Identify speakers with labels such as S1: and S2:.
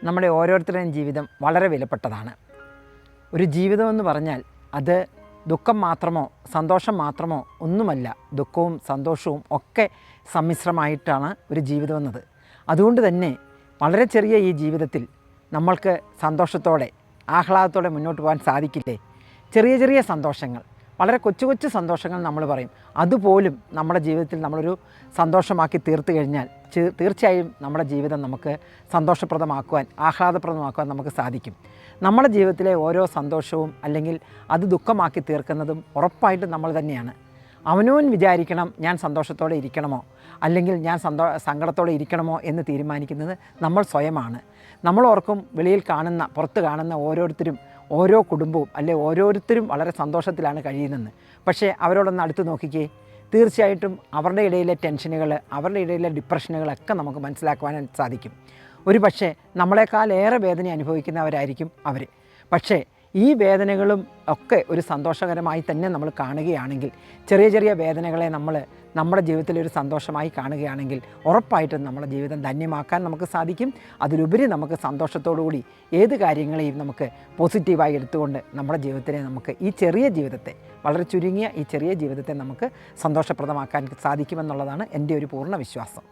S1: നമ്മുടെ ഓരോരുത്തരുടെയും ജീവിതം വളരെ വിലപ്പെട്ടതാണ്. ഒരു ജീവിതമെന്ന് പറഞ്ഞാൽ അത് ദുഃഖം മാത്രമോ സന്തോഷം മാത്രമോ ഒന്നുമല്ല. ദുഃഖവും സന്തോഷവും ഒക്കെ സമ്മിശ്രമായിട്ടാണ് ഒരു ജീവിതമെന്നത്. അതുകൊണ്ട് തന്നെ വളരെ ചെറിയ ഈ ജീവിതത്തിൽ നമ്മൾക്ക് സന്തോഷത്തോടെ ആഹ്ലാദത്തോടെ മുന്നോട്ട് പോകാൻ സാധിക്കില്ലേ? ചെറിയ ചെറിയ സന്തോഷങ്ങൾ, വളരെ കൊച്ചു കൊച്ചു സന്തോഷങ്ങൾ നമ്മൾ പറയും, അതുപോലും നമ്മുടെ ജീവിതത്തിൽ നമ്മളൊരു സന്തോഷമാക്കി തീർത്തു കഴിഞ്ഞാൽ തീർച്ചയായും നമ്മുടെ ജീവിതം നമുക്ക് സന്തോഷപ്രദമാക്കുവാൻ ആഹ്ലാദപ്രദമാക്കുവാൻ നമുക്ക് സാധിക്കും. നമ്മുടെ ജീവിതത്തിലെ ഓരോ സന്തോഷവും അല്ലെങ്കിൽ അത് ദുഃഖമാക്കി തീർക്കുന്നതും ഉറപ്പായിട്ടും നമ്മൾ തന്നെയാണ്. അവനവൻ വിചാരിക്കണം ഞാൻ സന്തോഷത്തോടെ ഇരിക്കണമോ അല്ലെങ്കിൽ ഞാൻ സങ്കടത്തോടെ ഇരിക്കണമോ എന്ന് തീരുമാനിക്കുന്നത് നമ്മൾ സ്വയമാണ്. നമ്മൾ ഓർക്കും വെളിയിൽ കാണുന്ന പുറത്ത് കാണുന്ന ഓരോരുത്തരും ഓരോ കുടുംബവും അല്ലെ ഓരോരുത്തരും വളരെ സന്തോഷത്തിലാണ് കഴിയുന്നതെന്ന്. പക്ഷേ അവരോടൊന്ന് അടുത്ത് നോക്കിക്കേ, തീർച്ചയായിട്ടും അവരുടെ ഇടയിലെ ടെൻഷനുകൾ, അവരുടെ ഇടയിലെ ഡിപ്രഷനുകളൊക്കെ നമുക്ക് മനസ്സിലാക്കുവാൻ സാധിക്കും. ഒരു പക്ഷേ നമ്മളെക്കാൾ ഏറെ വേദന അനുഭവിക്കുന്നവരായിരിക്കും അവർ. പക്ഷേ ഈ വേദനകളും ഒക്കെ ഒരു സന്തോഷകരമായി തന്നെ നമ്മൾ കാണുകയാണെങ്കിൽ, ചെറിയ ചെറിയ വേദനകളെ നമ്മുടെ ജീവിതത്തിലൊരു സന്തോഷമായി കാണുകയാണെങ്കിൽ ഉറപ്പായിട്ടും നമ്മുടെ ജീവിതം ധന്യമാക്കാൻ നമുക്ക് സാധിക്കും. അതിലുപരി നമുക്ക് സന്തോഷത്തോടുകൂടി ഏത് കാര്യങ്ങളെയും നമുക്ക് പോസിറ്റീവായി എടുത്തുകൊണ്ട് നമ്മുടെ ജീവിതത്തിനെ നമുക്ക് ഈ ചെറിയ ജീവിതത്തെ, വളരെ ചുരുങ്ങിയ ഈ ചെറിയ ജീവിതത്തെ നമുക്ക് സന്തോഷപ്രദമാക്കാൻ സാധിക്കുമെന്നുള്ളതാണ് എൻ്റെ ഒരു പൂർണ്ണ വിശ്വാസം.